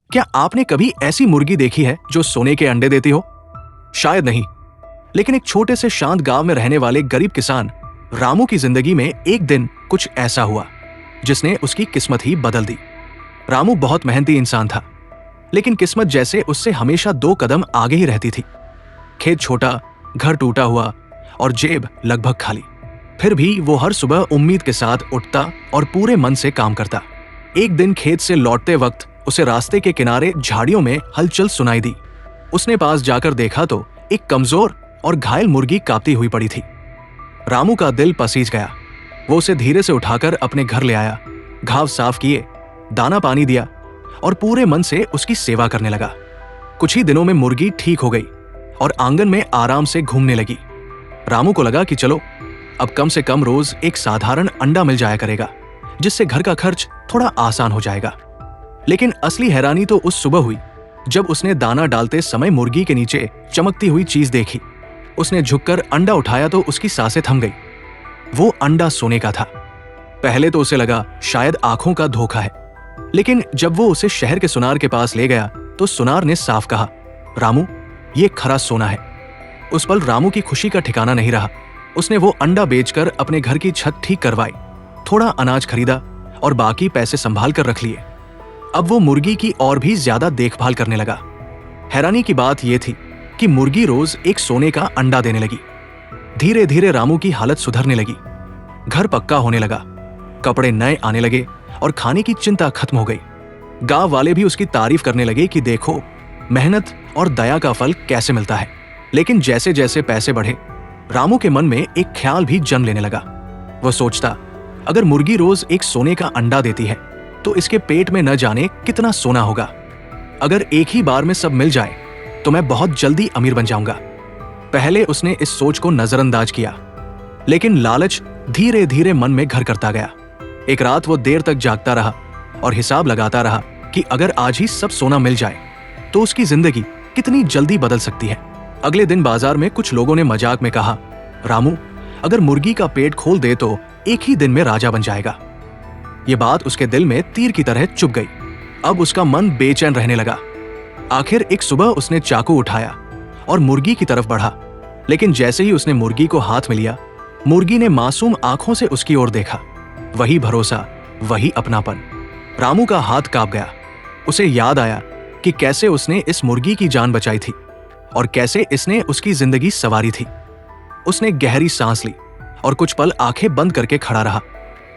क्या आपने कभी ऐसी मुर्गी देखी है जो सोने के अंडे देती हो? शायद नहीं, लेकिन एक छोटे से शांत गांव में रहने वाले गरीब किसान रामू की जिंदगी में एक दिन कुछ ऐसा हुआ जिसने उसकी किस्मत ही बदल दी। रामू बहुत मेहनती इंसान था, लेकिन किस्मत जैसे उससे हमेशा 2 कदम आगे ही रहती थी। खेत छोटा, घर टूटा हुआ और जेब लगभग खाली। फिर भी वो हर सुबह उम्मीद के साथ उठता और पूरे मन से काम करता। एक दिन खेत से लौटते वक्त उसे रास्ते के किनारे झाड़ियों में हलचल सुनाई दी। उसने पास जाकर देखा तो एक कमजोर और घायल मुर्गी कांपती हुई पड़ी थी। रामू का दिल पसीज गया। वो उसे धीरे से उठाकर अपने घर ले आया, घाव साफ किए, दाना पानी दिया और पूरे मन से उसकी सेवा करने लगा। कुछ ही दिनों में मुर्गी ठीक हो गई और आंगन में आराम से घूमने लगी। रामू को लगा कि चलो अब कम से कम रोज एक साधारण अंडा मिल जाया करेगा, जिससे घर का खर्च थोड़ा आसान हो जाएगा। लेकिन असली हैरानी तो उस सुबह हुई जब उसने दाना डालते समय मुर्गी के नीचे चमकती हुई चीज देखी। उसने झुककर अंडा उठाया तो उसकी सांसें थम गई। वो अंडा सोने का था। पहले तो उसे लगा शायद आंखों का धोखा है, लेकिन जब वो उसे शहर के सुनार के पास ले गया तो सुनार ने साफ कहा, रामू, ये खरा सोना है। उस पल रामू की खुशी का ठिकाना नहीं रहा। उसने वो अंडा बेचकर अपने घर की छत ठीक करवाई, थोड़ा अनाज खरीदा और बाकी पैसे संभाल कर रख लिए। अब वो मुर्गी की और भी ज्यादा देखभाल करने लगा। हैरानी की बात यह थी कि मुर्गी रोज एक सोने का अंडा देने लगी। धीरे धीरे रामू की हालत सुधरने लगी। घर पक्का होने लगा, कपड़े नए आने लगे और खाने की चिंता खत्म हो गई। गांव वाले भी उसकी तारीफ करने लगे कि देखो मेहनत और दया का फल कैसे मिलता है। लेकिन जैसे जैसे पैसे बढ़े, रामू के मन में एक ख्याल भी जन्म लेने लगा। वह सोचता, अगर मुर्गी रोज एक सोने का अंडा देती है तो इसके पेट में न जाने कितना सोना होगा। अगर एक ही बार में सब मिल जाए तो मैं बहुत जल्दी अमीर बन जाऊंगा। पहले उसने इस सोच को नजरअंदाज किया, लेकिन लालच धीरे धीरे मन में घर करता गया। एक रात वो देर तक जागता रहा और हिसाब लगाता रहा कि अगर आज ही सब सोना मिल जाए तो उसकी जिंदगी कितनी जल्दी बदल सकती है। अगले दिन बाजार में कुछ लोगों ने मजाक में कहा, रामू, अगर मुर्गी का पेट खोल दे तो एक ही दिन में राजा बन जाएगा। ये बात उसके दिल में तीर की तरह चुभ गई। अब उसका मन बेचैन रहने लगा। आखिर एक सुबह उसने चाकू उठाया और मुर्गी की तरफ बढ़ा, लेकिन जैसे ही उसने मुर्गी को हाथ में लिया, मुर्गी ने मासूम आंखों से उसकी ओर देखा। वही भरोसा, वही अपनापन। रामू का हाथ कांप गया। उसे याद आया कि कैसे उसने इस मुर्गी की जान बचाई थी और कैसे इसने उसकी जिंदगी संवारी थी। उसने गहरी सांस ली और कुछ पल आंखें बंद करके खड़ा रहा।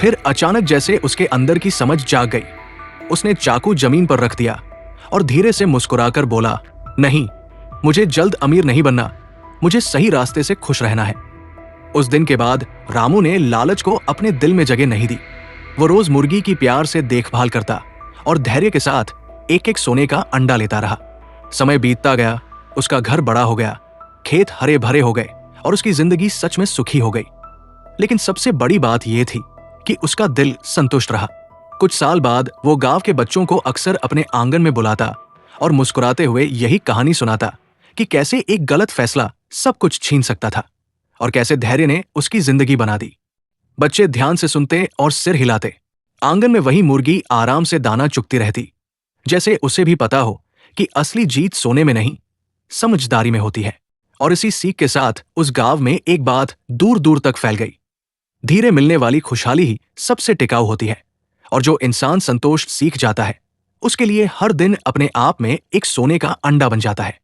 फिर अचानक जैसे उसके अंदर की समझ जाग गई। उसने चाकू जमीन पर रख दिया और धीरे से मुस्कुराकर बोला, नहीं, मुझे जल्द अमीर नहीं बनना, मुझे सही रास्ते से खुश रहना है। उस दिन के बाद रामू ने लालच को अपने दिल में जगह नहीं दी। वो रोज मुर्गी की प्यार से देखभाल करता और धैर्य के साथ एक एक सोने का अंडा लेता रहा। समय बीतता गया, उसका घर बड़ा हो गया, खेत हरे भरे हो गए और उसकी जिंदगी सच में सुखी हो गई। लेकिन सबसे बड़ी बात यह थी कि उसका दिल संतुष्ट रहा। कुछ साल बाद वो गांव के बच्चों को अक्सर अपने आंगन में बुलाता और मुस्कुराते हुए यही कहानी सुनाता कि कैसे एक गलत फैसला सब कुछ छीन सकता था और कैसे धैर्य ने उसकी जिंदगी बना दी। बच्चे ध्यान से सुनते और सिर हिलाते। आंगन में वही मुर्गी आराम से दाना चुगती रहती, जैसे उसे भी पता हो कि असली जीत सोने में नहीं, समझदारी में होती है। और इसी सीख के साथ उस गांव में एक बात दूर दूर तक फैल गई। धीरे मिलने वाली खुशहाली ही सबसे टिकाऊ होती है और जो इंसान संतोष सीख जाता है, उसके लिए हर दिन अपने आप में एक सोने का अंडा बन जाता है।